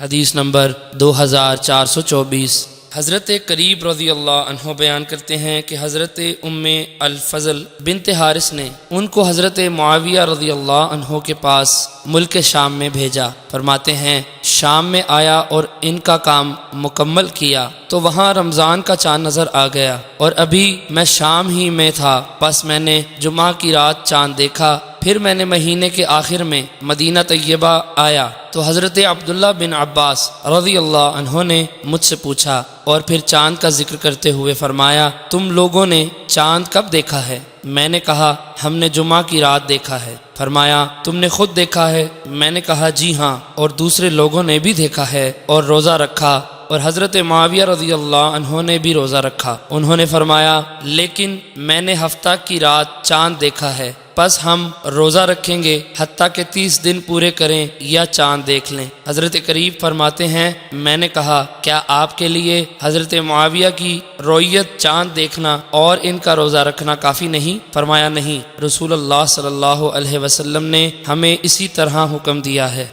حدیث نمبر 2424۔ حضرت قریب رضی اللہ عنہ بیان کرتے ہیں کہ حضرت ام الفضل بنت حارث نے ان کو حضرت معاویہ رضی اللہ عنہ کے پاس ملک شام میں بھیجا۔ فرماتے ہیں شام میں آیا اور ان کا کام مکمل کیا تو وہاں رمضان کا چاند نظر آ گیا، اور ابھی میں شام ہی میں تھا، بس میں نے جمعہ کی رات چاند دیکھا۔ پھر میں نے مہینے کے آخر میں مدینہ طیبہ آیا تو حضرت عبداللہ بن عباس رضی اللہ عنہ نے مجھ سے پوچھا اور پھر چاند کا ذکر کرتے ہوئے فرمایا، تم لوگوں نے چاند کب دیکھا ہے؟ میں نے کہا ہم نے جمعہ کی رات دیکھا ہے۔ فرمایا تم نے خود دیکھا ہے؟ میں نے کہا جی ہاں، اور دوسرے لوگوں نے بھی دیکھا ہے اور روزہ رکھا، اور حضرت معاویہ رضی اللہ عنہ نے بھی روزہ رکھا۔ انہوں نے فرمایا لیکن میں نے ہفتہ کی رات چاند دیکھا ہے، پس ہم روزہ رکھیں گے حتیٰ کہ 30 دن پورے کریں یا چاند دیکھ لیں۔ حضرت قریب فرماتے ہیں میں نے کہا کیا آپ کے لیے حضرت معاویہ کی رؤیت چاند دیکھنا اور ان کا روزہ رکھنا کافی نہیں؟ فرمایا نہیں، رسول اللہ صلی اللہ علیہ وسلم نے ہمیں اسی طرح حکم دیا ہے۔